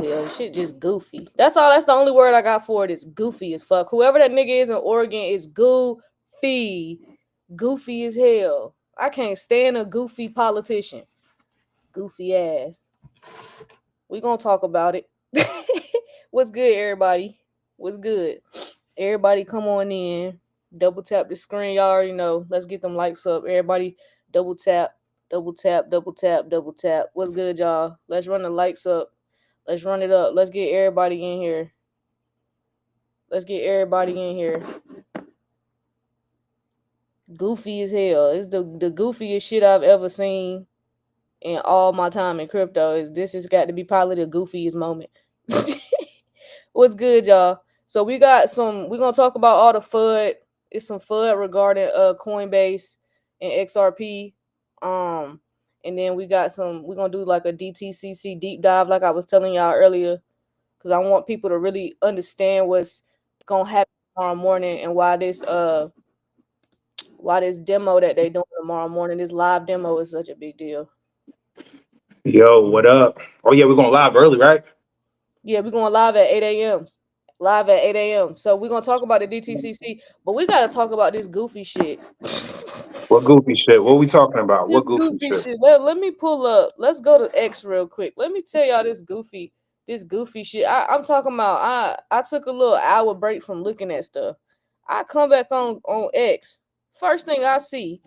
hell. Shit just goofy. That's all. That's the only word I got for it. Is goofy as fuck. Whoever that nigga is in Oregon is goofy. Goofy as hell. I can't stand a goofy politician. Goofy ass. We gonna talk about it. What's good, everybody? What's good? Everybody come on in. Double tap the screen. Y'all already know. Let's get them likes up. Everybody double tap, double tap, double tap, double tap. What's good, y'all? Let's run the likes up. Let's run it up. Let's get everybody in here. Let's get everybody in here. Goofy as hell. It's the goofiest shit I've ever seen in all my time in crypto. This has got to be probably the goofiest moment. What's good, y'all? So we're gonna talk about all the FUD. It's some FUD regarding Coinbase and XRP. And then we're gonna do like a DTCC deep dive, like I was telling y'all earlier, because I want people to really understand what's gonna happen tomorrow morning and why this demo that they doing tomorrow morning, this live demo, is such a big deal. Yo, what up? Oh yeah, we're going live early, right? Yeah, we're going live at 8 a.m. Live at 8 a.m. So we're gonna talk about the DTCC, but we gotta talk about this goofy shit. What goofy shit? What we talking about? What This goofy shit? shit. Let me pull up. Let's go to X real quick. Let me tell y'all this goofy shit. I'm talking about. I took a little hour break from looking at stuff. I come back on X. First thing I see,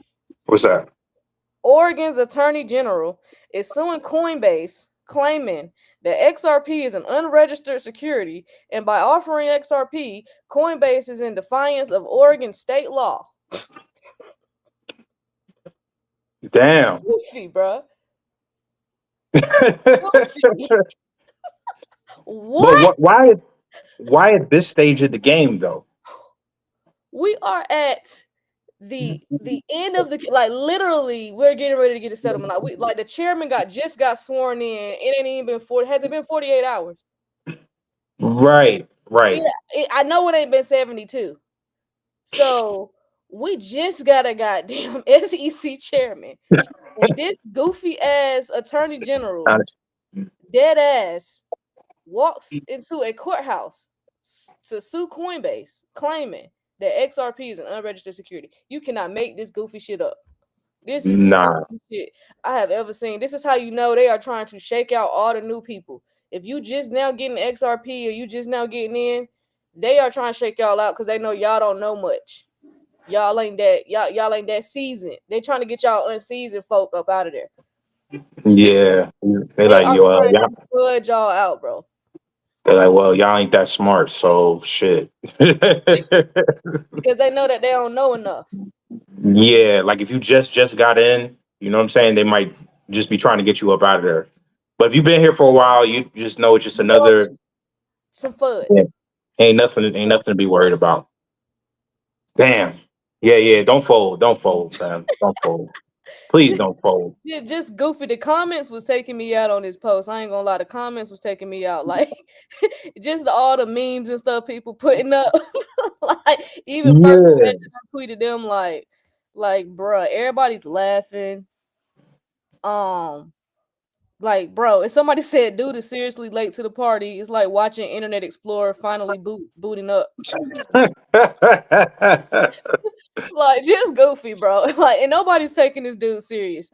What's that? Oregon's Attorney General is suing Coinbase, claiming that XRP is an unregistered security, and by offering XRP, Coinbase is in defiance of Oregon state law. Damn. Goofy, bro. What? Why at this stage of the game though? We are at the end of the, like, literally we're getting ready to get a settlement. Like the chairman just got sworn in. It ain't even been 40. Has it been 48 hours? Right. I know it ain't been 72. So we just got a goddamn SEC chairman. And this goofy ass attorney general, dead ass, walks into a courthouse to sue Coinbase, claiming that XRP is an unregistered security. You cannot make this goofy shit up. This is the goofy shit I have ever seen. This is how you know they are trying to shake out all the new people. If you just now getting XRP or you just now getting in, they are trying to shake y'all out because they know y'all don't know much. Y'all ain't that seasoned. They trying to get y'all unseasoned folk up out of there. Yeah. They like, are yo, trying to flood y'all out, bro. They're like, well, y'all ain't that smart, so shit. Because they know that they don't know enough. Yeah, like if you just got in, you know what I'm saying? They might just be trying to get you up out of there. But if you've been here for a while, you just know it's just another some FUD. Yeah. Ain't nothing to be worried about. Damn. Yeah. Don't fold, fam. Don't fold. Please don't fold. Yeah, just goofy. The comments was taking me out on this post. I ain't gonna lie, the comments was taking me out. Like, just all the memes and stuff people putting up. Like, even first I tweeted them like, bruh, everybody's laughing. Like, bro, if somebody said dude is seriously late to the party, it's like watching Internet Explorer finally booting up. Like, just goofy, bro. Like, and nobody's taking this dude serious.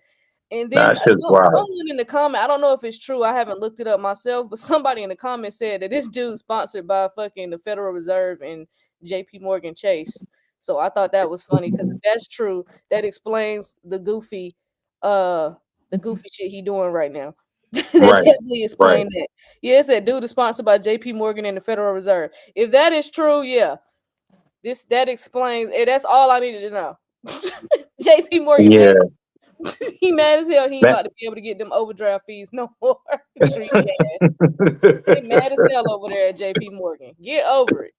And then someone in the comment, I don't know if it's true, I haven't looked it up myself, but somebody in the comment said that this dude's sponsored by fucking the Federal Reserve and JP Morgan Chase. So I thought that was funny because if that's true, that explains the goofy shit he doing right now. That definitely explain that. Yeah, it said dude is sponsored by JP Morgan and the Federal Reserve. If that is true, yeah. That explains it. That's all I needed to know. JP Morgan, yeah. He mad as hell. He ain't about to be able to get them overdraft fees no more. They mad as hell over there at JP Morgan. Get over it.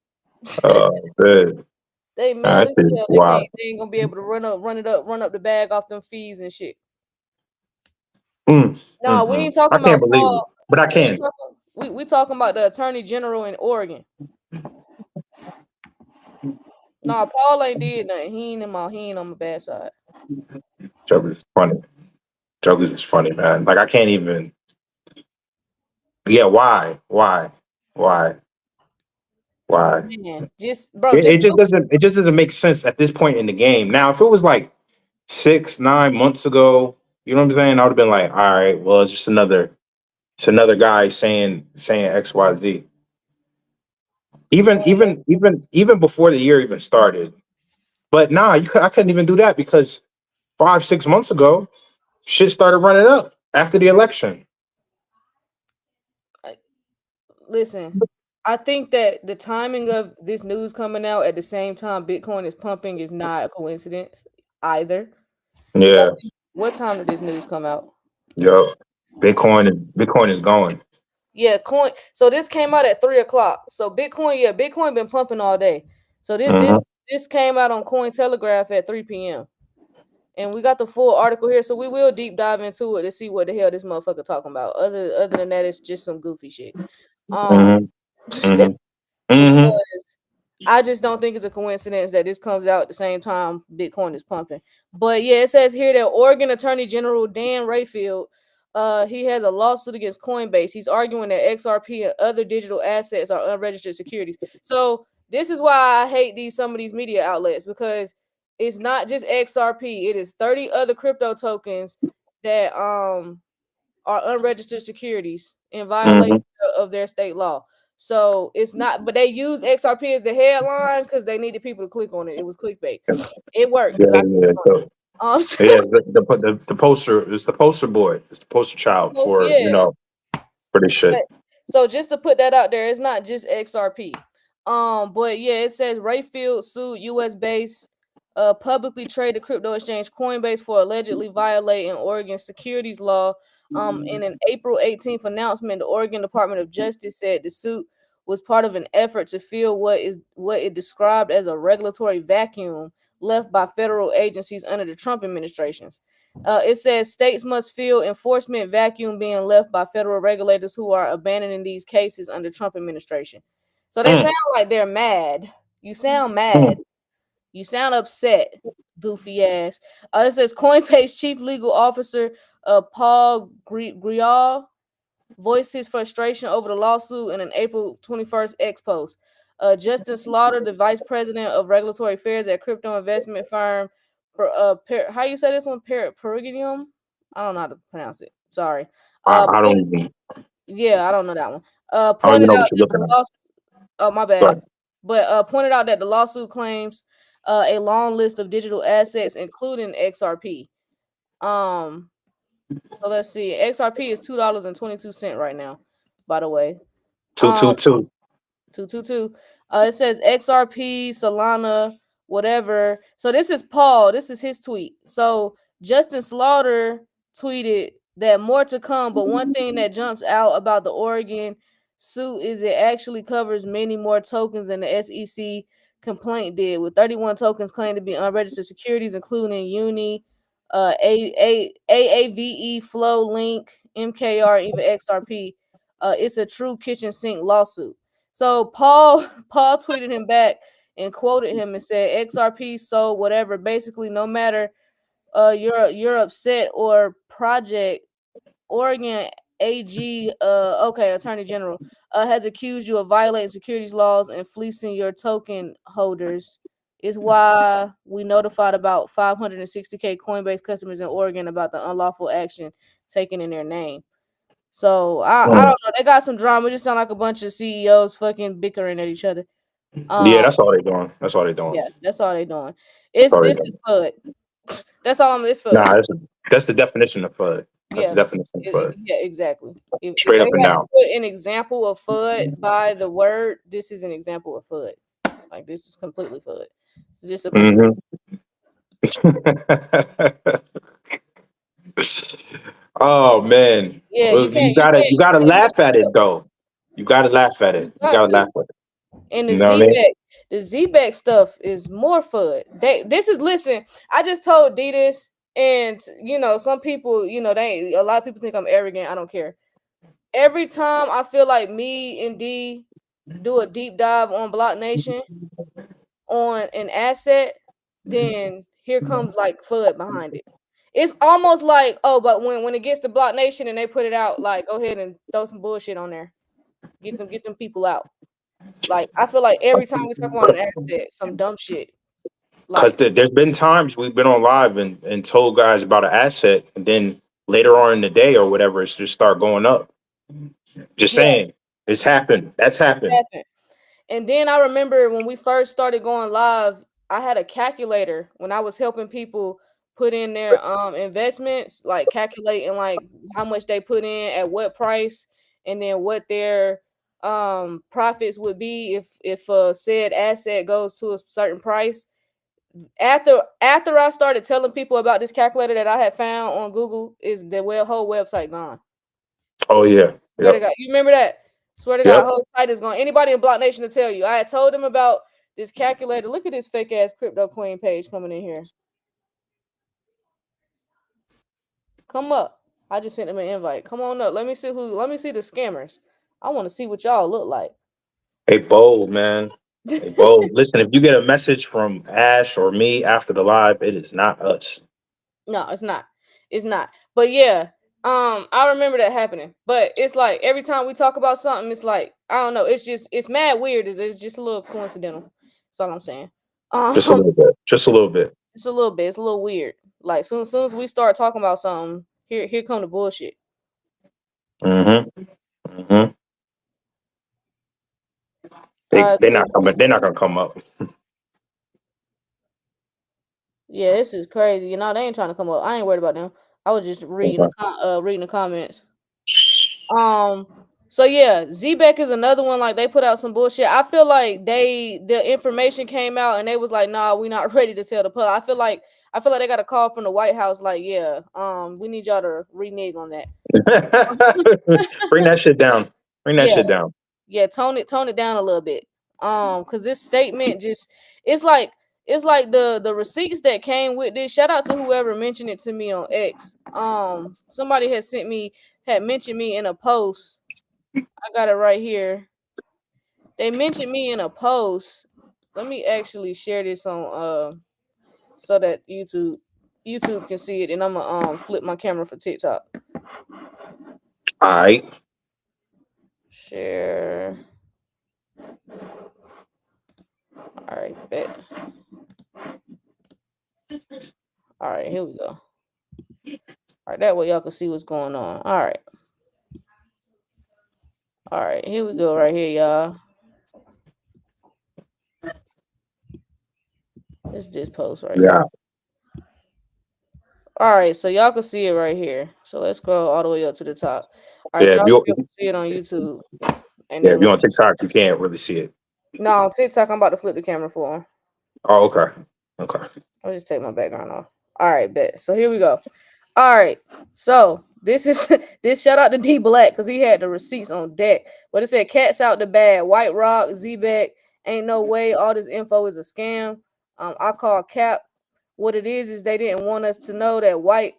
They mad as hell. They ain't gonna be able to run up the bag off them fees and shit. No, we ain't talking about Paul. But I can't. We talking about the Attorney General in Oregon. No, Paul ain't did nothing. He ain't on the bad side. Jokers is funny. Jokers is funny, man. Like I can't even. Yeah, why, why? Man, just bro, It just just do doesn't. It just doesn't make sense at this point in the game. Now, if it was like 6, 9 months ago, you know what I'm saying? I would have been like, all right, well, it's another guy saying X, Y, Z. Even before the year even started. But nah, I couldn't even do that because 5, 6 months ago, shit started running up after the election. listen. I think that the timing of this news coming out at the same time Bitcoin is pumping is not a coincidence either. Because Yeah, what time did this news come out? yep. Bitcoin is going. Yeah, coin. So this came out at 3 o'clock. So Bitcoin, yeah, Bitcoin been pumping all day. So this Hmm. this this came out on Coin Telegraph at 3 p.m. And we got the full article here, so we will deep dive into it to see what the hell this motherfucker talking about. Other than that, it's just some goofy shit. Um, Hmm. Hmm. Hmm. because I just don't think it's a coincidence that this comes out at the same time Bitcoin is pumping. But yeah, it says here that Oregon Attorney General Dan Rayfield, he has a lawsuit against Coinbase. He's arguing that XRP and other digital assets are unregistered securities. So this is why I hate some of these media outlets, because it's not just XRP. It is 30 other crypto tokens that are unregistered securities in violation Hmm. of their state law. So it's not, but they use XRP as the headline because they needed people to click on it. It was clickbait. It worked Yeah, because I yeah. So, so, yeah, the poster. It's the poster boy. It's the poster child for yeah. for this shit. So just to put that out there, it's not just XRP. But yeah, it says Rayfield sued U.S. based publicly traded crypto exchange Coinbase for allegedly violating Oregon securities law. In an April 18th announcement, the Oregon Department of Justice said the suit was part of an effort to fill what it described as a regulatory vacuum left by federal agencies under the Trump administrations. It says states must fill enforcement vacuum being left by federal regulators who are abandoning these cases under Trump administration. So they Mm, sound like they're mad. You sound mad. mm. You sound upset, goofy ass. It says Coinbase chief legal officer Paul Grial voiced his frustration over the lawsuit in an April 21st X post. Justin Slaughter, the vice president of regulatory affairs at crypto investment firm, how you say this one? Perigium? I don't know how to pronounce it. Sorry. I don't Point, even. yeah, I don't know that one. I don't even Pointed know out what you're that the looking at. loss. Oh, my bad. But But pointed out that the lawsuit claims a long list of digital assets, including XRP. Um, so let's see. XRP is $2.22 right now, by the way. two, Um, two, two. 222. It says XRP, Solana, whatever. So this is Paul. This is his tweet. So Justin Slaughter tweeted that more to come, but one thing that jumps out about the Oregon suit is it actually covers many more tokens than the SEC complaint did, with 31 tokens claimed to be unregistered securities, including Uni, AAVE, Flow, Link, MKR, even XRP. It's a true kitchen sink lawsuit. So Paul tweeted him back and quoted him and said XRP sold whatever. Basically, no matter you're upset or project, Oregon AG Attorney General has accused you of violating securities laws and fleecing your token holders. Is why we notified about 560K Coinbase customers in Oregon about the unlawful action taken in their name. So I Mm. don't know. They got some drama. It just sound like a bunch of CEOs fucking bickering at each other. Yeah, Um, that's all they doing. That's all they doing. yeah, that's all they doing. That's It's all they this is doing. FUD. That's all I'm. It's FUD. Nah, that's the definition of FUD. That's the Yeah, definition of FUD. yeah, exactly. If Straight they up and had to down. put an example of FUD by the word, this is an example of FUD. Like this is completely FUD. It's just a bunch of. Hmm. Oh man, Yeah, well, you gotta you laugh at can't. it though. You gotta laugh at You it. You got gotta to. laugh at it. And You know what I mean? The Z-Back stuff is more fun. This is listen. I just told D this, and some people, a lot of people think I'm arrogant. I don't care. Every time I feel like me and D do a deep dive on Block Nation on an asset, then here comes like FUD behind it. It's almost like, oh, but when it gets to Block Nation and they put it out, like, go ahead and throw some bullshit on there. Get them people out. Like, I feel like every time we talk about an asset, some dumb shit. Because Like, there's been times we've been on live and told guys about an asset, and then later on in the day or whatever, it's just start going up. Just yeah, saying, it's happened. That's happened. happened. And then I remember when we first started going live, I had a calculator when I was helping people put in their investments, like calculating like how much they put in at what price, and then what their profits would be if a said asset goes to a certain price. After I started telling people about this calculator that I had found on Google, is the whole website gone. Oh yeah. Swear to Yep. God. You remember that? Swear to God, Yep. whole site is gone. Anybody in Block Nation to tell you. I had told them about this calculator. Look at this fake ass crypto queen page coming in here. Come up. I just sent them an invite. Come on up. Let me see the scammers. I want to see what y'all look like. Hey, bold man. Hey, bold. Listen, if you get a message from Ash or me after the live, it is not us. No, it's not. It's not. But yeah, I remember that happening. But it's like every time we talk about something, it's like, I don't know. It's mad weird. It's just a little coincidental. That's all I'm saying. Just a Um, little bit. Just a little bit. it's a little bit. It's a little weird. Like soon as we start talking about something, here come the bullshit. Mm-hmm. Mm-hmm. All right, They're not cool. coming. They're not gonna come up. Yeah, this is crazy. You know, they ain't trying to come up. I ain't worried about them. I was just reading Okay. reading the comments. Um. So yeah, Zbeck is another one. Like they put out some bullshit. I feel like the information came out and they was like, nah, we not ready to tell the public. I feel like they got a call from the White House. Like, yeah, we need y'all to renege on that. Bring that shit down. Bring that Yeah, shit down. yeah, tone it down a little bit. Because this statement just it's like the receipts that came with this. Shout out to whoever mentioned it to me on X. Somebody had mentioned me in a post. I got it right here. They mentioned me in a post. Let me actually share this on so that YouTube can see it, and I'm gonna flip my camera for TikTok. All right. Share. All right, bet. All right, here we go. All right, that way y'all can see what's going on. All right, here we go. Right here, y'all. It's this post right Yeah. here. All right, so y'all can see it right here. So let's scroll all the way up to the top. All right, Yeah. If y'all you, should be able to see it on YouTube. And yeah, then if you're on TikTok, you can't really see it. no, on TikTok, I'm about to flip the camera for him. Oh, okay. Okay. I'll just take my background off. All right, bet. So here we go. All right. So this is this shout out to D Black because he had the receipts on deck. But it said cats out the bag. White Rock, Z-Beck. Ain't no way all this info is a scam. I call Cap. What it is they didn't want us to know that White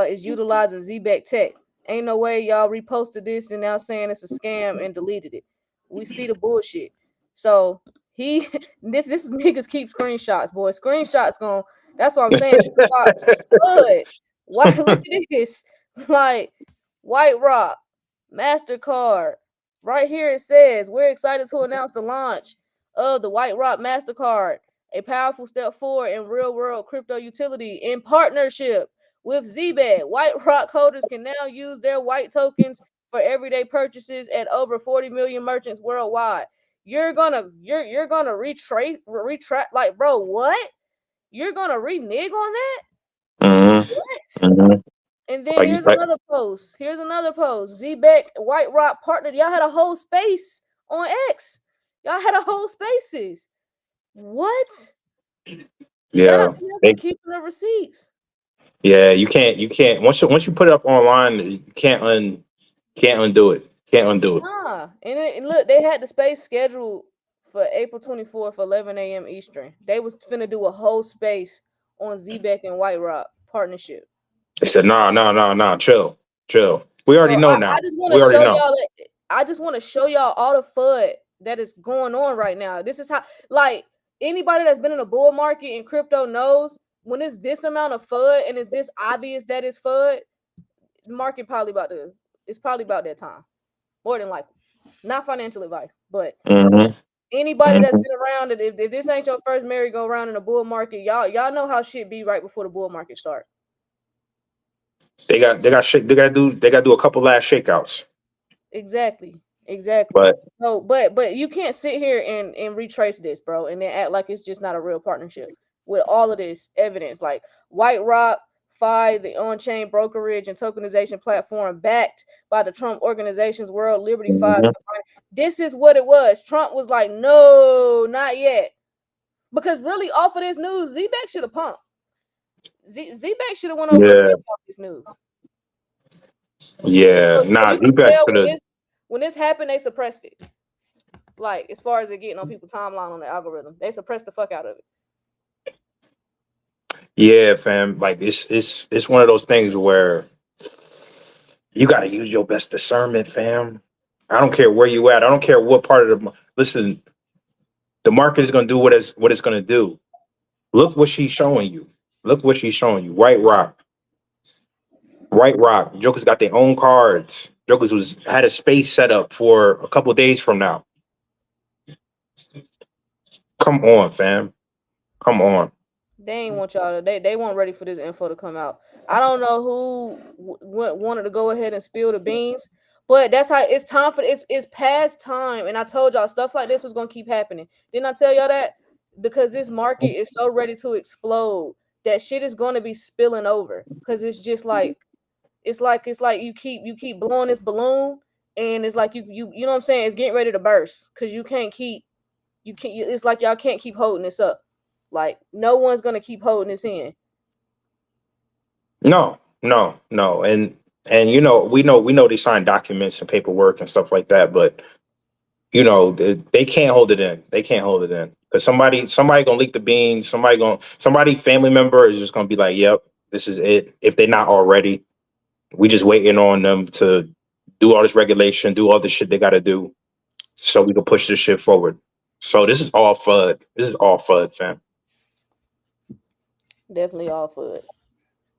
is utilizing Z-Beck tech. Ain't no way y'all reposted this and now saying it's a scam and deleted it. We see the bullshit. So he this niggas keep screenshots, boy. Screenshots going. That's what I'm saying. Good. Why look at this? Like White Rock, MasterCard. Right here it says, we're excited to announce the launch of the White Rock MasterCard, a powerful step forward in real world crypto utility in partnership with Zbed. White Rock holders can now use their white tokens for everyday purchases at over 40 million merchants worldwide. You're gonna retract like, bro, what? You're gonna renege on that? Mm-hmm. What? Mm-hmm. And then Like, here's another post. Zbeck, White Rock partner. Y'all had a whole space on X. Y'all had a whole spaces. What? Shout out yeah. to y'all for They, keeping the receipts. yeah. You can't. Once you put it up online, you can't undo it. Can't undo it. Nah. And look, they had the space scheduled for April 24th, 11 a.m. Eastern. They was finna do a whole space on Zbeck and White Rock partnership. They said, nah, nah, nah, nah. Chill, chill. We So already know I now. just want to We already show know. y'all that I just want to show y'all all the FUD that is going on right now. This is how, like, anybody that's been in a bull market in crypto knows when it's this amount of FUD and it's this obvious that it's FUD, the market it's probably about that time. More than likely. Not financial advice, but anybody that's been around it, if this ain't your first merry-go-round in the bull market, y'all know how shit be right before the bull market start. They got do a couple last shakeouts. Exactly. But No, but you can't sit here and retrace this, bro, and then act like it's just not a real partnership with all of this evidence. Like White Rock, FI, the on-chain brokerage and tokenization platform backed by the Trump organization's World Liberty 5. This is what it was. Trump was like, no, not yet. Because really, off of this news, Z-Back should have pumped. Z-Back should have went over off this news. Yeah, So nah, you can Z-Back tell when this happened, they suppressed it. Like, as far as it getting on people's timeline on the algorithm, they suppressed the fuck out of it. Yeah, fam. Like it's one of those things where you got to use your best discernment, fam. I don't care where you at. I don't care what part of listen. The market is going to do what it's going to do. Look what she's showing you. Look what she's showing you. White Rock. Jokers got their own cards. Jokers had a space set up for a couple of days from now. Come on, fam. Come on. They ain't want y'all to. They weren't ready for this info to come out. I don't know who wanted to go ahead and spill the beans, but that's how it's time for it's past time. And I told y'all stuff like this was gonna keep happening. Didn't I tell y'all that? Because this market is so ready to explode that shit is gonna be spilling over. Because it's just like it's like you keep blowing this balloon, and it's like you know what I'm saying. It's getting ready to burst because you can't. It's like y'all can't keep holding this up. Like no one's gonna keep holding this in. No. And we know they sign documents and paperwork and stuff like that, but they can't hold it in. They can't hold it in because somebody gonna leak the beans. Somebody family member is just gonna be like, "Yep, this is it." If they're not already, we just waiting on them to do all this regulation, do all the shit they got to do, so we can push this shit forward. So this is all FUD. This is all FUD, fam. Definitely all FUD.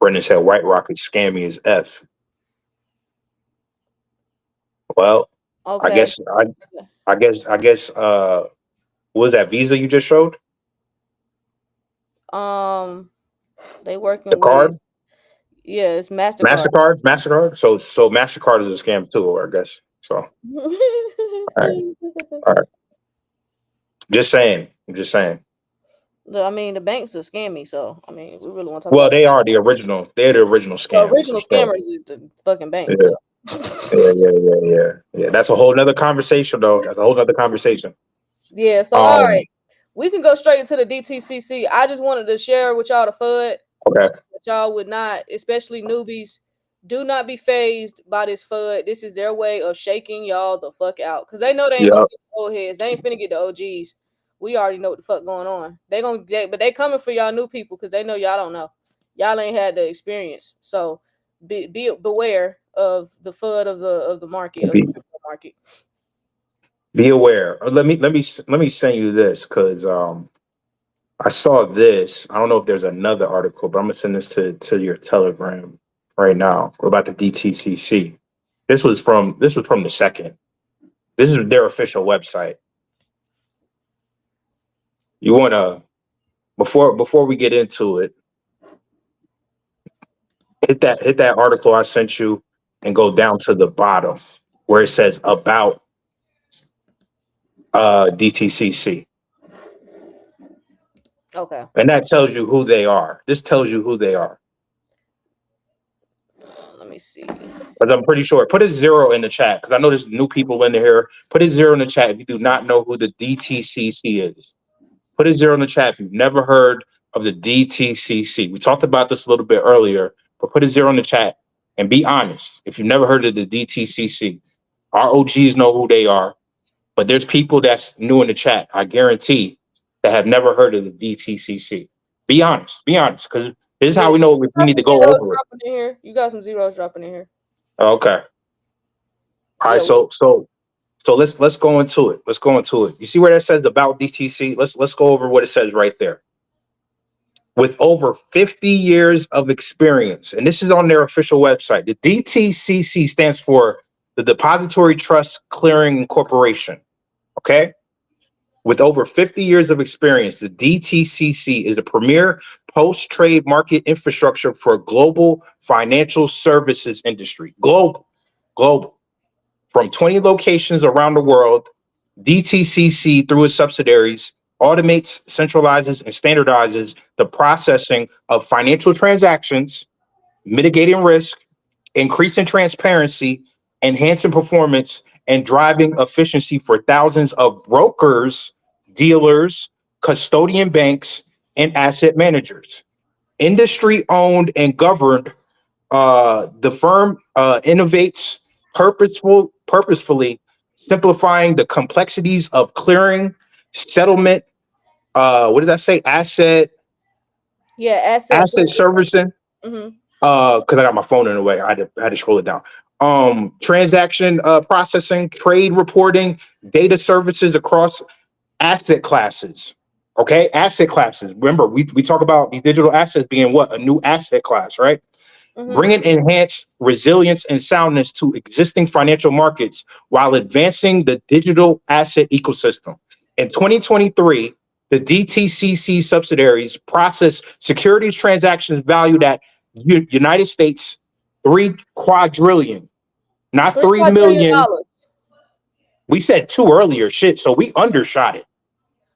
Brendan said White Rock is scammy as F. Well, okay. I guess what was that Visa you just showed? They working the card? with it's MasterCard. MasterCard. So MasterCard is a scam too, I guess. So all right. Just saying. I'm just saying. I mean, the banks are scammy, so I mean, we really want to talk. Well, they are the original. They're the original scam. The original scammers is the fucking bank. Yeah. So. Yeah. That's a whole nother conversation, though. That's a whole other conversation. Yeah. So all right, we can go straight into the DTCC. I just wanted to share with y'all the FUD. Okay. That y'all would not, especially newbies, do not be phased by this FUD. This is their way of shaking y'all the fuck out because they know they ain't gonna get the old heads. They ain't finna get the OGs. We already know what the fuck going on. But they coming for y'all new people because they know y'all don't know. Y'all ain't had the experience. So beware of the FUD of the market. Be aware. Let me send you this because I saw this. I don't know if there's another article, but I'm gonna send this to your Telegram right now about the DTCC. This was from the second. This is their official website. You wanna before we get into it, hit that article I sent you and go down to the bottom where it says about DTCC. Okay. And that tells you who they are. This tells you who they are. Let me see. Because I'm pretty sure. Put a 0 in the chat because I know there's new people in here. Put a 0 in the chat if you do not know who the DTCC is. Put a 0 in the chat if you've never heard of the DTCC. We talked about this a little bit earlier, but put a 0 in the chat and be honest. If you've never heard of the DTCC, our OGs know who they are, but there's people that's new in the chat, I guarantee, that have never heard of the DTCC. Be honest, because this is how we know we need to go over it. You got some zeros dropping in here. Okay. All right, so let's go into it. You see where that says about DTC? Let's go over what it says right there. with over 50 years of experience. And this is on their official website. The DTCC stands for the Depository Trust Clearing Corporation. Okay. With over 50 years of experience, the DTCC is the premier post-trade market infrastructure for global financial services industry. Global. From 20 locations around the world, DTCC, through its subsidiaries, automates, centralizes, and standardizes the processing of financial transactions, mitigating risk, increasing transparency, enhancing performance, and driving efficiency for thousands of brokers, dealers, custodian banks, and asset managers. Industry owned and governed, the firm innovates purposefully, simplifying the complexities of clearing, settlement. What does that say? Asset Asset service. servicing. Mm-hmm. Because I got my phone in the way, I had to scroll it down. Transaction processing, trade reporting, data services across asset classes. Okay, asset classes. Remember, we talk about these digital assets being what? A new asset class, right? Mm-hmm. Bringing enhanced resilience and soundness to existing financial markets while advancing the digital asset ecosystem. In 2023, the DTCC subsidiaries processed securities transactions valued at United States 3 quadrillion, not $3 3 quadrillion. million. We said 2 earlier, shit, so we undershot it.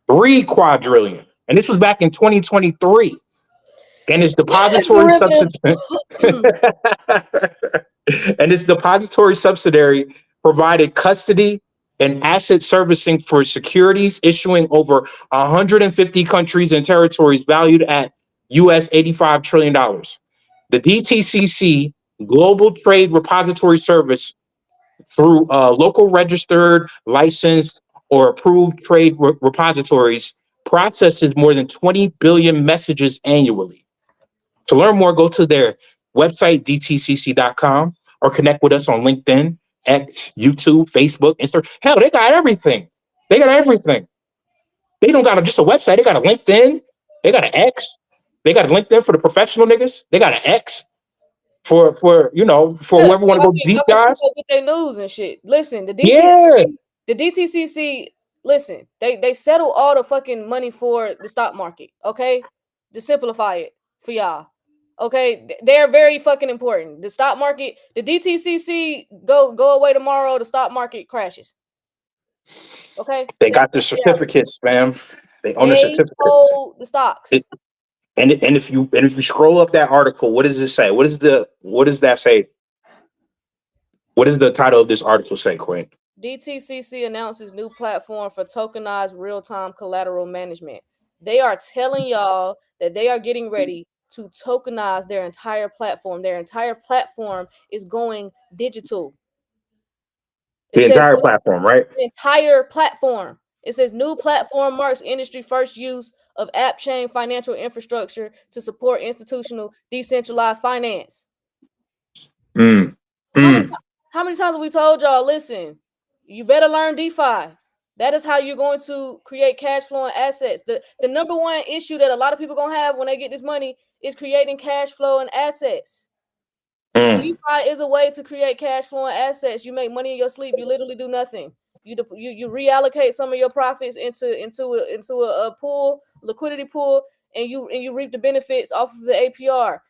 3 quadrillion. And this was back in 2023. And its depository subsidiary and its depository subsidiary provided custody and asset servicing for securities issuing over 150 countries and territories valued at US $85 trillion. The DTCC Global Trade Repository Service, through local registered, licensed, or approved trade repositories, processes more than 20 billion messages annually. To learn more, go to their website, dtcc.com, or connect with us on LinkedIn, X, YouTube, Facebook, Instagram. Hell, they got everything. They got everything. They don't got just a website. They got a LinkedIn. They got an X. They got a LinkedIn for the professional niggas. They got an X for for whoever So want to go deep I can keep dives. up with their news and shit. Listen, Yeah. the DTCC, listen, they settle all the fucking money for the stock market, okay? To simplify it for y'all. Okay, they're very fucking important. The stock market, the DTCC go away tomorrow, the stock market crashes. Okay? They got the That's reality. certificates, fam. They own the They certificates. hold the stocks. And if you scroll up that article, what does it say? What does that say? What does the title of this article say, Quinn? DTCC announces new platform for tokenized real-time collateral management. They are telling y'all that they are getting ready to tokenize their entire platform. Their entire platform is going digital. It The says entire platform, right? the entire platform. It says new platform marks industry first use of app chain financial infrastructure to support institutional decentralized finance. Mm. How many Mm. how many times have we told y'all, listen, you better learn DeFi. That is how you're going to create cash flow and assets. The number one issue that a lot of people gonna have when they get this money is creating cash flow and assets. Mm. DeFi is a way to create cash flow and assets. You make money in your sleep. You literally do nothing. You reallocate some of your profits into a pool, liquidity pool, and you reap the benefits off of the APR.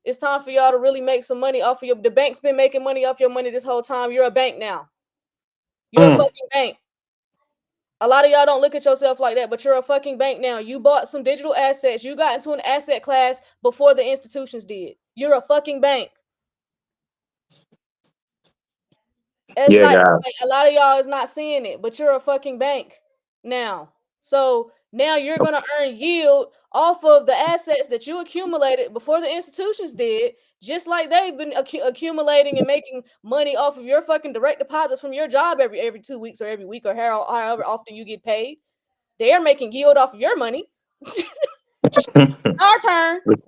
It's time for y'all to really make some money off of the bank's been making money off your money this whole time. You're a bank now. You're a Mm. fucking bank. A lot of y'all don't look at yourself like that, but you're a fucking bank now. You bought some digital assets. You got into an asset class before the institutions did. You're a fucking bank. It's Yeah, like, God. a lot of y'all is not seeing it, but you're a fucking bank now. So now you're gonna earn yield off of the assets that you accumulated before the institutions did, just like they've been accumulating and making money off of your fucking direct deposits from your job every 2 weeks or every week or however often you get paid. They're making yield off of your money. Our turn. Our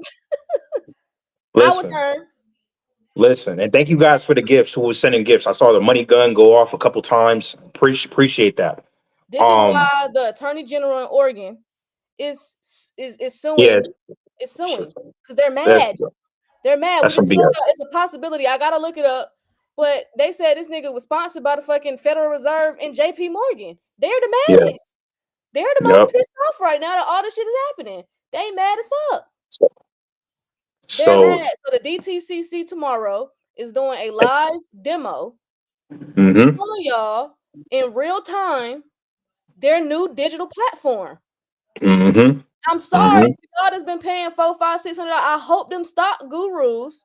Listen, turn. listen, and thank you guys for the gifts. Who was sending gifts? I saw the money gun go off a couple times. Appreciate that. This is Um, why the Attorney General in Oregon is yeah, suing is suing because they're That's mad. They're mad. We that's some just told BS. y'all it's a possibility. I gotta look it up. But they said this nigga was sponsored by the fucking Federal Reserve and JP Morgan. They're the Yeah. maddest. They're the most Yep. pissed off right now that all this shit is happening. They mad as fuck. They're So mad. So the DTCC tomorrow is doing a live demo mm-hmm. showing y'all in real time their new digital platform. Mm-hmm. I'm sorry to y'all that's been paying $400, $500, $600. I hope them stock gurus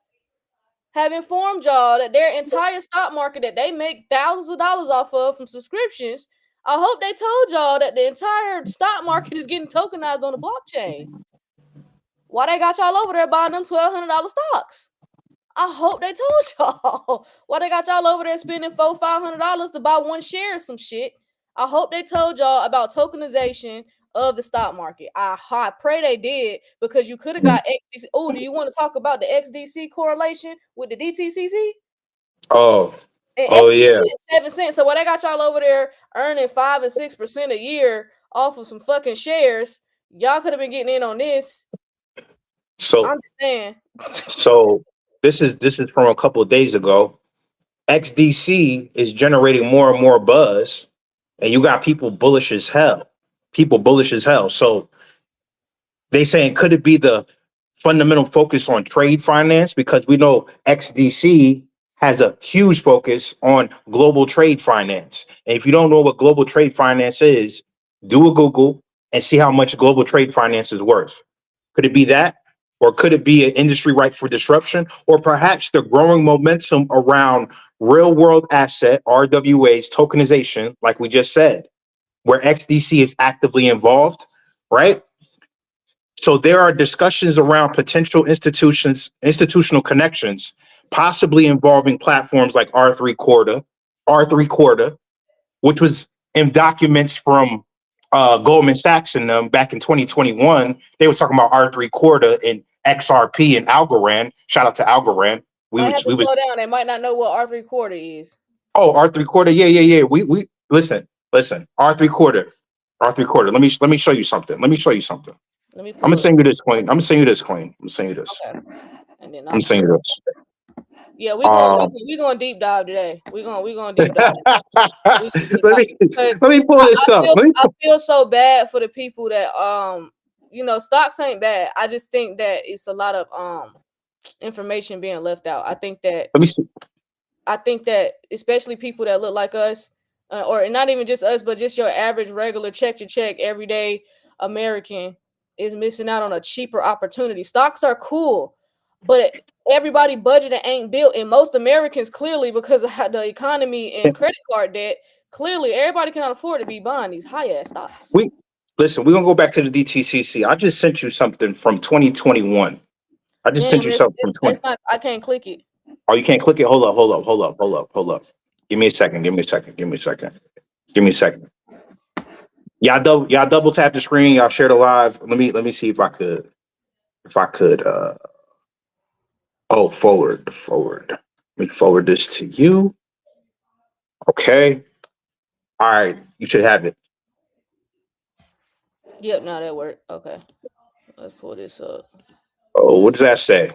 have informed y'all that their entire stock market that they make thousands of dollars off of from subscriptions. I hope they told y'all that the entire stock market is getting tokenized on the blockchain. Why they got y'all over there buying them $1,200 stocks? I hope they told y'all. Why they got y'all over there spending $400, $500 to buy one share of some shit? I hope they told y'all about tokenization of the stock market. I pray they did, because you could have got XDC. Oh, do you want to talk about the XDC correlation with the DTCC? Oh. And Oh XDC yeah. is 7 cents. So why they got y'all over there earning 5 and 6% a year off of some fucking shares? Y'all could have been getting in on this. So I'm just saying. so this is from a couple of days ago. XDC is generating more and more buzz, and you got people bullish as hell. People bullish as hell. So they saying, could it be the fundamental focus on trade finance? Because we know XDC has a huge focus on global trade finance. And if you don't know what global trade finance is, do a Google and see how much global trade finance is worth. Could it be that? Or could it be an industry ripe for disruption? Or perhaps the growing momentum around real world asset, RWA's tokenization, like we just said, where XDC is actively involved, right? So there are discussions around potential institutional connections, possibly involving platforms like R3 Corda, which was in documents from Goldman Sachs and them back in 2021. They were talking about R3 Corda and XRP and Algorand. Shout out to Algorand. Might have to slow down. They might not know what R3 Corda is. Oh, R3 Corda. Yeah. We listen. R3 Corda. Let me show you something. Let me show you something. Let me I'm pull gonna up. send you this, Queen. I'm gonna send you this, Queen. I'm gonna send you this. Okay. And then I'm gonna send you this. Yeah, Um, we going deep dive today. We going deep dive. We gonna deep let dive me because let me pull this up. I feel so bad for the people that stocks ain't bad. I just think that it's a lot of information being left out. Let me see. I think that especially people that look like us, or not even just us, but just your average regular check your check everyday American is missing out on a cheaper opportunity. Stocks are cool, but everybody budget ain't built, and most Americans clearly, because of the economy and credit card debt, clearly everybody cannot afford to be buying these high ass stocks. Listen. We're gonna go back to the DTCC. I just sent you something from 2021. I just sent Damn, you something from 20. it's not. I can't click it. Oh, you can't click it. Hold up. Give me a second. Give me a second. Y'all double tap the screen. Y'all share the live. Let me see if I could. Oh, forward. Let me forward this to you. Okay. All right. You should have it. Yep, now that worked. Okay, let's pull this up. Oh, what does that say?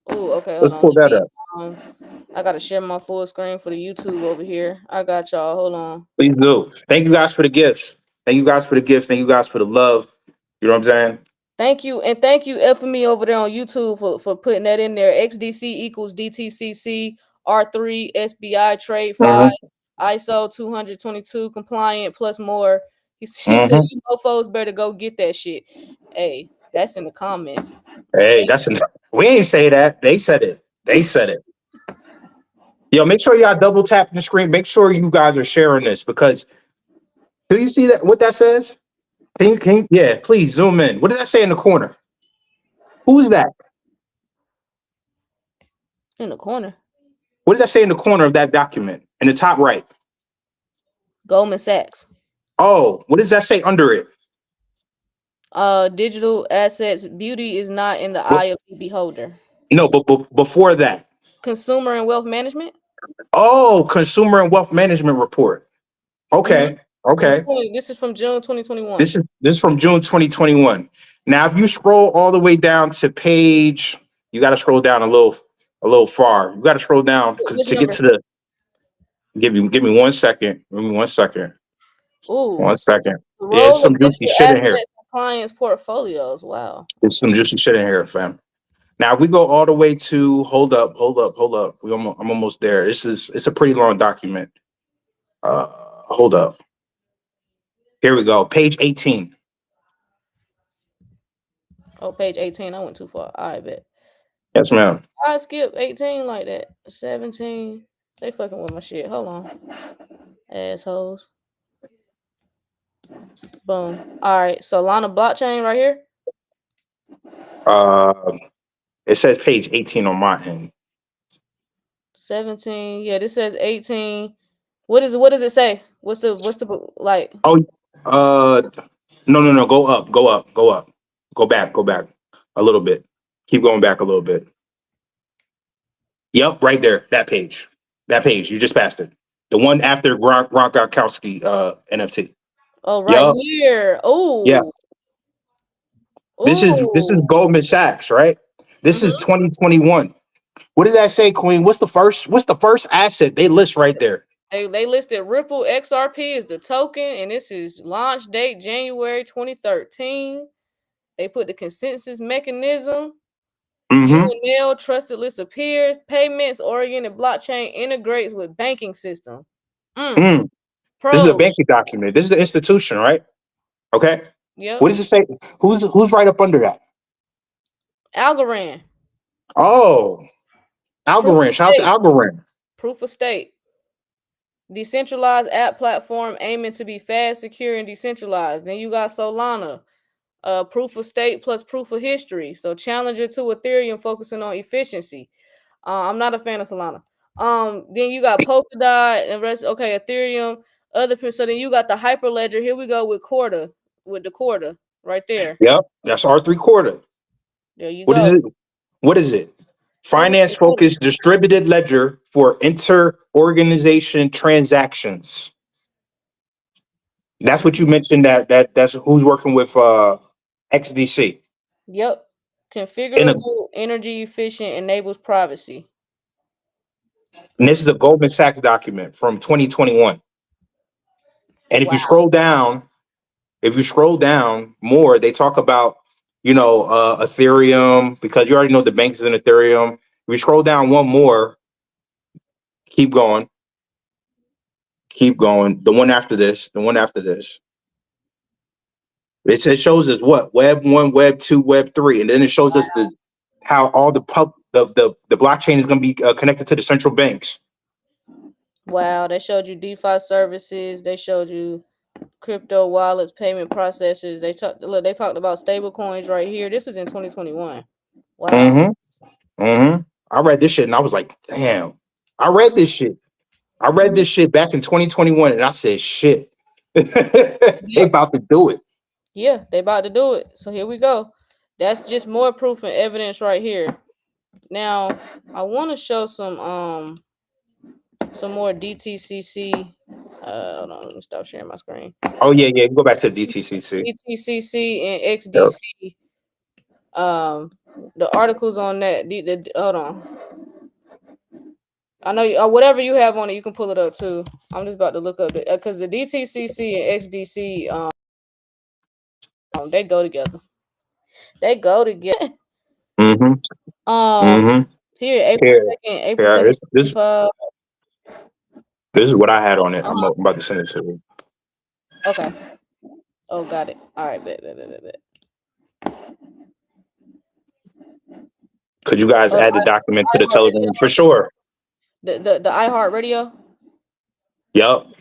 Oh, okay, hold Let's on. pull that up. Um, I gotta share my full screen for the YouTube over here. I got y'all. Hold on. Please do. Thank you guys for the gifts. Thank you guys for the love. You know what I'm saying? Thank you, and thank you, FME over there on YouTube for putting that in there. XDC equals DTCC R3 SBI Trade 5 Mm-hmm. ISO 222 compliant plus more. He said Mm-hmm. you mofos better go get that shit. Hey, that's in the comments. Hey, we ain't say that. They said it. Yo, make sure y'all double tap the screen. Make sure you guys are sharing this, because do you see that? What that says? Yeah, please zoom in. What does that say in the corner? Who is that? In the corner. What does that say in the corner of that document? In the top right. Goldman Sachs. Oh, what does that say under it? Digital assets beauty is not in the But, eye of the beholder. no, but before that. Consumer and wealth management. Oh, consumer and wealth management report. Okay. Mm-hmm. This is from June 2021. This is from June 2021. Now, if you scroll all the way down to page, you got to scroll down a little far. You got to scroll down because Which to get number? to the give me 1 second. Give me 1 second. Ooh, 1 second. the Yeah, it's role of some juicy digital shit in assets here. in clients' portfolios. Wow. It's some juicy shit in here, fam. Now, if we go all the way to hold up. I'm almost there. It's a pretty long document. Hold up. Here we go. Page 18. Oh, page 18. I went too far. I bet. Yes, ma'am. I skip 18 like that. 17. They fucking with my shit. Hold on. Assholes. Boom. All right. Solana blockchain right here. It says page 18 on my end. 17. Yeah, this says 18. What does it say? What's the like? Oh, no. Go up. Go back a little bit. Keep going back a little bit. Yep, right there. That page. You just passed it. The one after Gronkowski NFT. Oh, right Yep. here. Oh. Yes. This is Oh. Goldman Sachs, right? This is Mm-hmm. 2021. What did that say, Queen? What's the first asset they list right there? They listed Ripple XRP as the token, and this is launch date January 2013. They put the consensus mechanism. Mm-hmm. UNL trusted list of peers. Payments oriented blockchain integrates with banking system. Mm. This is a Pros. banking document. This is an institution, right? Okay. Yep. What does it say? Who's right up under that? Algorand. Oh, Proof of Algorand. Shout out to stake. Algorand. Proof of stake. Decentralized app platform aiming to be fast, secure, and decentralized. Then you got Solana. Proof of stake plus proof of history. So challenger to Ethereum focusing on efficiency. I'm not a fan of Solana. Then you got Polkadot and rest. Okay, Ethereum. So then you got the Hyperledger. Here we go with Corda, with the Corda right there. Yep, that's R3 quarter. There you What is go. it? What is it? Send me Finance some money. focused distributed ledger for inter-organization transactions. That's what you mentioned. That's who's working with XDC. Yep. In a, Configurable, energy efficient, enables privacy. and this is a Goldman Sachs document from 2021. And Wow. if you scroll down more, they talk about Ethereum, because you already know the banks in Ethereum. If you scroll down one more, keep going. The one after this, it shows us what Web 1, Web 2, Web 3, and then it shows us how all the blockchain is going to be connected to the central banks. Wow. They showed you DeFi services. They showed you crypto wallets, payment processors. They talked about stable coins right here. This is in 2021. Wow. I read this shit and I was like, damn. I read this shit back in 2021 and I said, shit. They about to do it. Yeah, they about to do it. So here we go. That's just more proof and evidence right here. Now, I want to show some more DTCC. Hold on, let me stop sharing my screen. Oh yeah. Go back to DTCC. DTCC and XDC. The articles on that. Hold on. I know whatever you have on it, you can pull it up too. I'm just about to look up because the DTCC and XDC, they go together. They go together. Here, April 2nd, This is what I had on it. I'm about to send it to you. Okay. Oh, got it. All right, bet. Could you guys add the document to the Telegram for sure? The iHeart Radio. Yep. All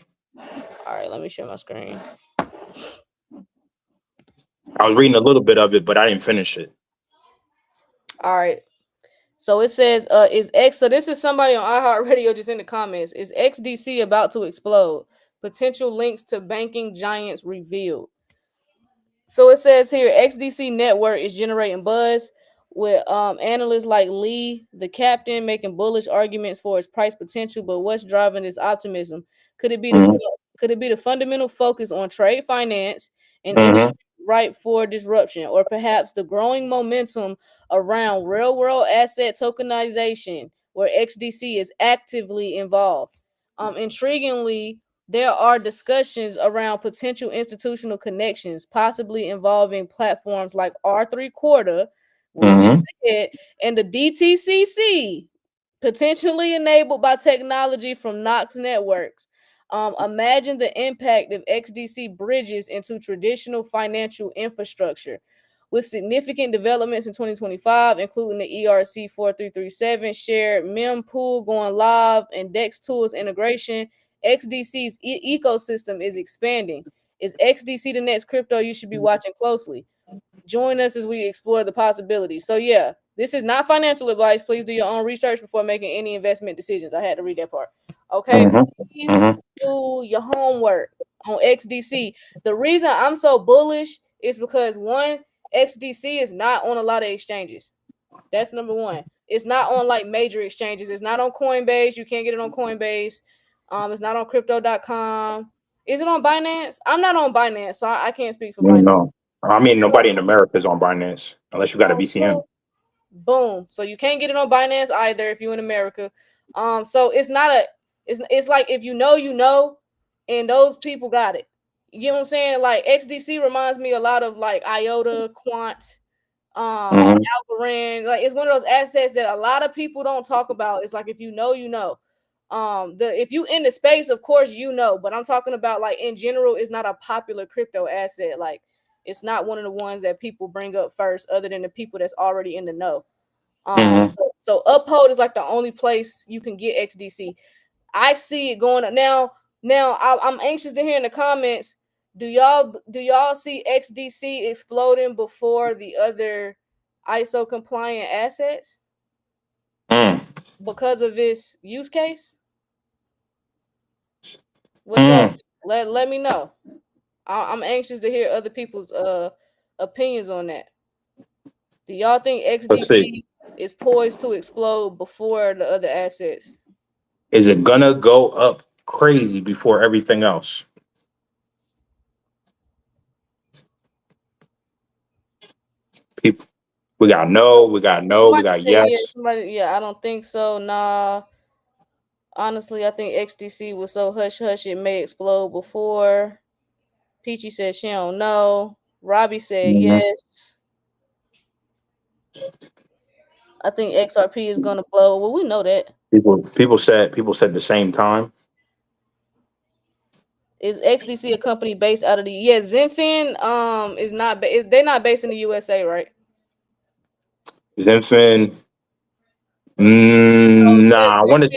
right, let me share my screen. I was reading a little bit of it, but I didn't finish it. All right. So it says, so this is somebody on iHeartRadio just in the comments. Is XDC about to explode? Potential links to banking giants revealed. So it says here, XDC network is generating buzz with analysts like Lee, the captain, making bullish arguments for its price potential. But what's driving this optimism? Could it be the fundamental focus on trade finance and industry ripe for disruption, or perhaps the growing momentum around real world asset tokenization, where XDC is actively involved. Intriguingly, there are discussions around potential institutional connections, possibly involving platforms like R3 Quarter, we just said, and the DTCC, potentially enabled by technology from Knox Networks. Imagine the impact if XDC bridges into traditional financial infrastructure. With significant developments in 2025, including the ERC 4337 shared mem pool going live and DEX tools integration, XDC's ecosystem is expanding. Is XDC the next crypto you should be watching closely? Join us as we explore the possibilities. So yeah, this is not financial advice. Please do your own research before making any investment decisions. I had to read that part. Okay, please do your homework on XDC. The reason I'm so bullish is because one, XDC is not on a lot of exchanges. That's number one. It's not on like major exchanges. It's not on Coinbase. You can't get it on Coinbase. It's not on crypto.com. Is it on Binance? I'm not on Binance, so I can't speak for Binance. No, I mean nobody in America is on Binance unless you got a BCN. Boom. So you can't get it on Binance either if you're in America. So it's not a it's like if you know, and those people got it. You know what I'm saying? Like XDC reminds me a lot of like IOTA, Quant, Algorand. Like it's one of those assets that a lot of people don't talk about. It's like if you know, you know. If you in the space, of course you know, but I'm talking about like in general, it's not a popular crypto asset. Like it's not one of the ones that people bring up first, other than the people that's already in the know. So Uphold is like the only place you can get XDC. I see it going up now. I'm anxious to hear in the comments. Do y'all see XDC exploding before the other ISO compliant assets because of its use case? What y'all let me know. I'm anxious to hear other people's opinions on that. Do y'all think XDC is poised to explode before the other assets? Is it gonna go up crazy before everything else? People, we got no, we got yes. I don't think so. Nah. Honestly, I think XDC was so hush hush it may explode before. Peachy said she don't know. Robbie said yes. I think XRP is gonna blow. Well, we know that. People said the same time. Is XDC a company based out of the Zenfin is not they're not based in the USA, right? Zenfin. Nah, I want to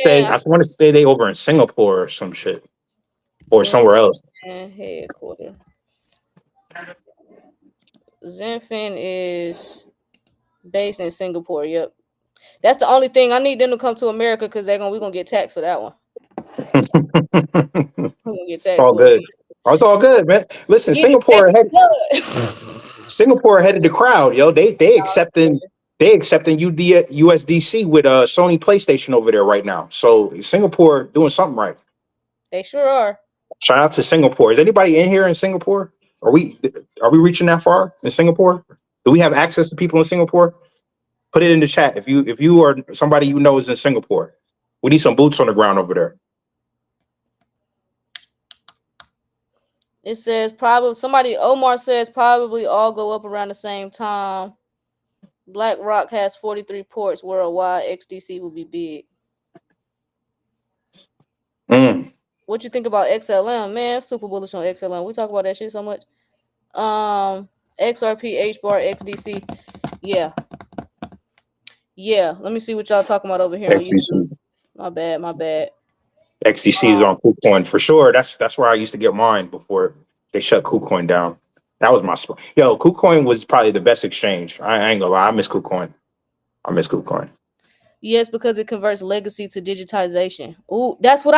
say they over in Singapore or some shit, or somewhere else. Headquarters. Zenfin is based in Singapore. Yep, that's the only thing. I need them to come to America because we're gonna get taxed for that one. We're gonna get taxed. It's all good. Oh, it's all good, man. Listen, Singapore ahead of the crowd, yo. They accepting USDC with Sony PlayStation over there right now. So Singapore doing something right. They sure are. Shout out to Singapore. Is anybody in here in Singapore? Are we reaching that far in Singapore? Do we have access to people in Singapore? Put it in the chat if you are somebody you know is in Singapore. We need some boots on the ground over there. It says probably Omar says probably all go up around the same time. BlackRock has 43 ports worldwide. XDC will be big. What you think about XLM, man? Super bullish on XLM. We talk about that shit so much. XRP, HBAR, XDC. Yeah. Let me see what y'all talking about over here on YouTube. My bad. XDC is on KuCoin for sure. That's where I used to get mine before they shut KuCoin down. That was my spot. Yo, KuCoin was probably the best exchange. I ain't gonna lie. I miss KuCoin. Yes, because it converts legacy to digitization. Ooh, that's what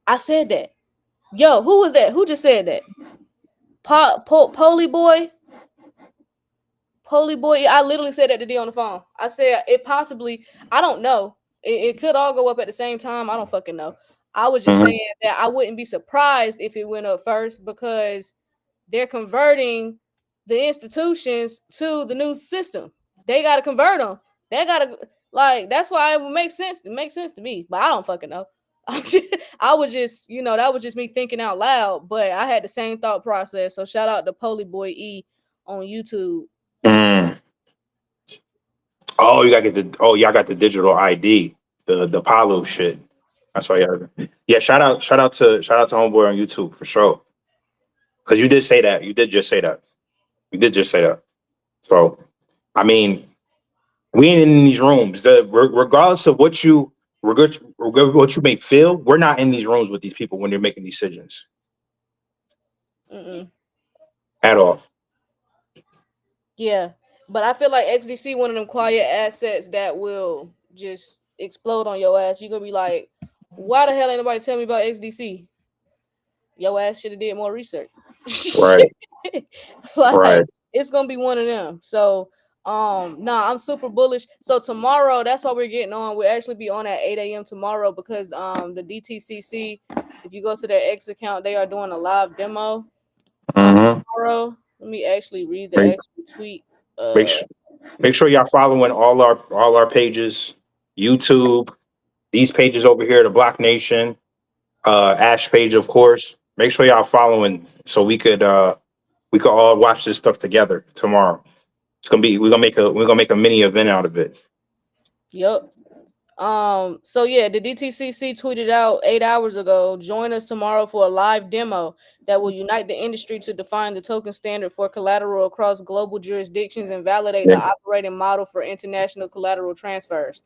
I said that. Yo, who was that? Who just said that? Poly boy. I literally said that today on the phone. I said it possibly. I don't know. It could all go up at the same time. I don't fucking know. I was just saying that I wouldn't be surprised if it went up first because they're converting the institutions to the new system. They got to convert them. They got to, like, that's why it would make sense. It makes sense to me, but I don't fucking know. I was just, that was just me thinking out loud, but I had the same thought process. So shout out to Polyboy E on YouTube. Mm. Oh, y'all got the digital ID, the Apollo shit. That's why y'all. Yeah, shout out to homeboy on YouTube for sure. Because you did say that. You did just say that. You did just say that. So, I mean, we ain't in these rooms. Regardless of what you may feel, we're not in these rooms with these people when they're making decisions Mm-mm. at all. Yeah, but I feel like XDC one of them quiet assets that will just explode on your ass. You're gonna be like, why the hell ain't nobody tell me about XDC? Your ass should have did more research. Right, Like, right. it's gonna be one of them. So nah, I'm super bullish. So tomorrow, that's why we're getting on. We'll actually be on at 8 a.m. tomorrow because the DTCC, if you go to their X account, they are doing a live demo Mm-hmm. tomorrow. Let me actually read the Make, actual tweet. make sure make sure y'all following all our pages, YouTube, these pages over here, the Block Nation, Ash page, of course. Make sure y'all following so we could all watch this stuff together tomorrow. We're gonna make a mini event out of it. Yep. So yeah, the DTCC tweeted out 8 hours ago, join us tomorrow for a live demo that will unite the industry to define the token standard for collateral across global jurisdictions and validate Yeah. the operating model for international collateral transfers.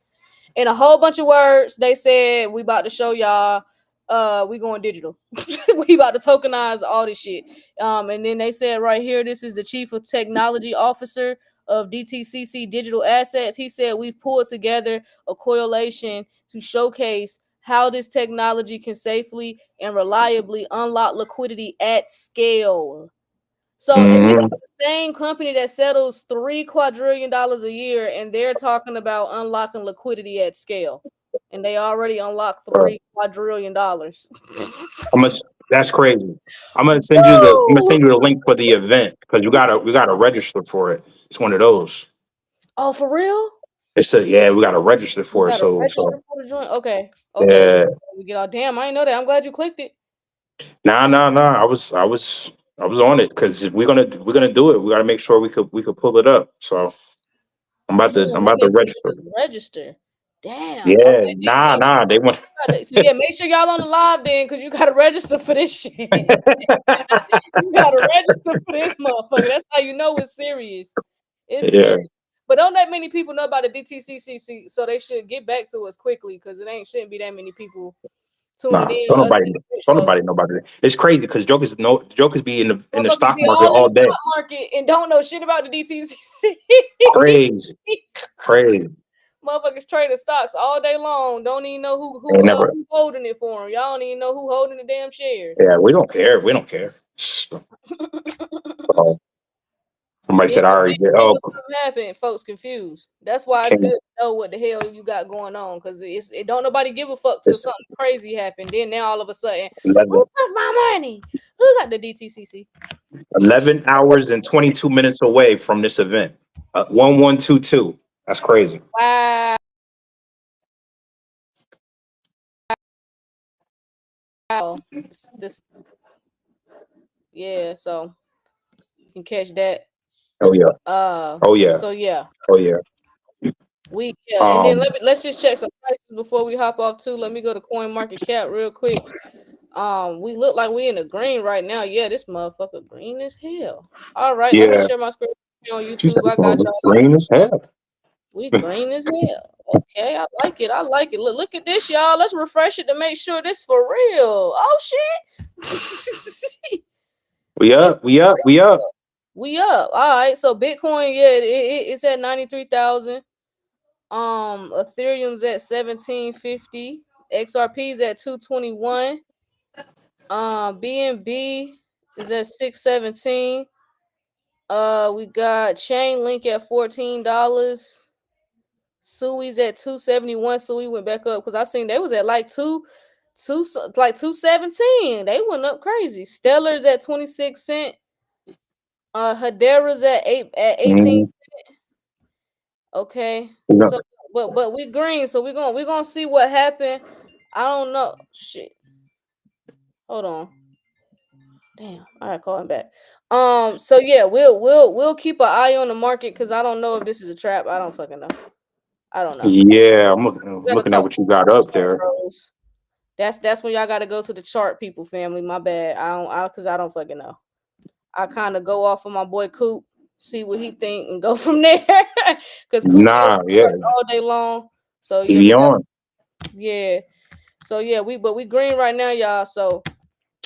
In a whole bunch of words, they said we about to show y'all we going digital. We about to tokenize all this shit. And then they said right here, this is the chief of technology officer of DTCC Digital Assets. He said we've pulled together a correlation to showcase how this technology can safely and reliably unlock liquidity at scale. So, and this is Mm-hmm. the same company that settles $3 quadrillion a year, and they're talking about unlocking liquidity at scale, and they already unlocked $3 quadrillion. I'm gonna, that's crazy. I'm gonna Woo! send you the link for the event because we gotta register for it. It's one of those. Oh, for real? Yeah, we gotta register You for it. gotta So register for the joint. Okay, okay. yeah. We get all damn. I didn't know that. I'm glad you clicked it. Nah. I was on it because if we're gonna do it, we gotta make sure we could pull it up. So I'm They about to make register. us register. Damn. Yeah, Okay. nah. They want. So yeah, make sure y'all on the live then, because you gotta register for this shit. You gotta register for this motherfucker. That's how you know it's serious. It's Yeah. serious. But don't that many people know about the DTCC, so they should get back to us quickly because shouldn't be that many people tuning Nah. in. Don't Other nobody. than the rich Don't folks. nobody know about it. It's crazy because jokers be in the Motherfuckers stock be market all in all the day. stock market and don't know shit about the DTCC. Crazy, crazy. Motherfuckers trading stocks all day long. Don't even know They never. who holding it for them. Y'all don't even know who holding the damn shares. Yeah, we don't care. We don't care. So, somebody Yeah, said I already did. then Oh, when something happen, folks confused. That's why it's good King. to know what the hell you got going on, because it don't nobody give a fuck till It's something crazy happened. Then now all of a sudden, 11, who took my money? Who got the DTCC? 11 hours and 22 minutes away from this event. 1122. That's crazy. Wow, this yeah. So you can catch that. Oh yeah. Oh yeah. So yeah. Oh yeah. And then Um. let's just check some prices before we hop off too. Let me go to Coin Market Cap real quick. We look like we in the green right now. Yeah, this motherfucker green as hell. All right, let me Yeah. share my screen on She said YouTube. it's I got gonna y'all. green as hell. We green as hell. Okay, I like it. I like it. Look at this, y'all. Let's refresh it to make sure this for real. Oh shit. We It's up. We up. We up. we up. All right. So Bitcoin, yeah, it's at 93,000. Ethereum's at 1750. XRP's at 221. BNB is at 617. We got Chainlink at $14. Sui's at 271. Sui went back up because I seen they was at like 217. They went up crazy. Stellar's at 26 cents. Hedera's at 18. Mhm. Okay. We So got- but we green, so we're gonna see what happened. I don't know. Shit. Hold on. Damn. All right, call him back. So yeah, we'll keep an eye on the market because I don't know if this is a trap. I don't fucking know. I don't know. Yeah, We gotta looking at talk what you to got our up chart there. bros. That's when y'all gotta go to the chart people family. My bad. I don't fucking know. I kind of go off of my boy Coop, see what he think, and go from there. Cause Coop be on Nah, yeah, charts all day long. So he yeah, be on. yeah. So yeah, we green right now, y'all. So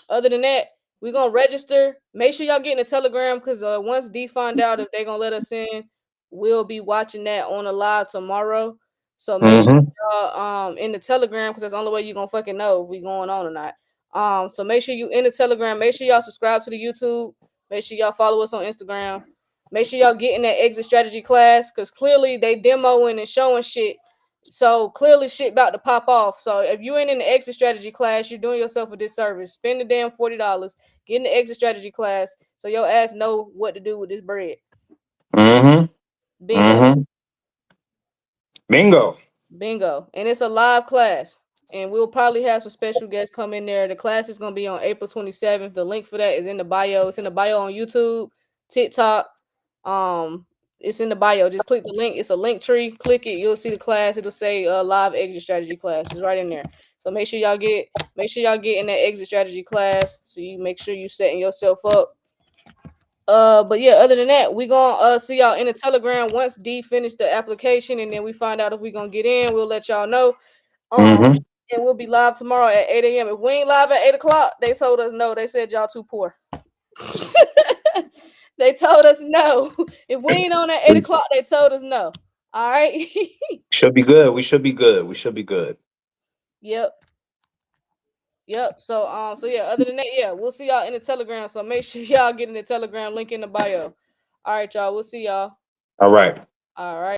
other than that, we're gonna register. Make sure y'all get in the Telegram because once D find out if they're gonna let us in, we'll be watching that on a live tomorrow. So make sure Mm-hmm. y'all in the Telegram because that's the only way you're gonna fucking know if we going on or not. So make sure you in the Telegram. Make sure y'all subscribe to the YouTube. Make sure y'all follow us on Instagram. Make sure y'all get in that exit strategy class because clearly they demoing and showing shit. So clearly shit about to pop off. So if you ain't in the exit strategy class, you're doing yourself a disservice. Spend the damn $40. Get in the exit strategy class so your ass know what to do with this bread. Mm-hmm. Bingo. Mm-hmm. Bingo. Bingo. And it's a live class. And we'll probably have some special guests come in there. The class is going to be on April 27th. The link for that is in the bio. It's in the bio on YouTube, TikTok. It's in the bio. Just click the link. It's a link tree. Click it. You'll see the class. It'll say live exit strategy class. It's right in there. So make sure y'all get in that exit strategy class. So you make sure you setting yourself up. But yeah, other than that, we gonna see y'all in the Telegram once D finish the application, and then we find out if we gonna get in. We'll let y'all know. Mm-hmm. And we'll be live tomorrow at 8 a.m. If we ain't live at 8 o'clock, they told us no. They said y'all too poor. They told us no. If we ain't on at 8 o'clock, they told us no. All right. Should be good. We should be good. We should be good. Yep. Yep. So yeah, other than that, yeah, we'll see y'all in the Telegram. So make sure y'all get in the Telegram link in the bio. All right, y'all. We'll see y'all. All right. All right.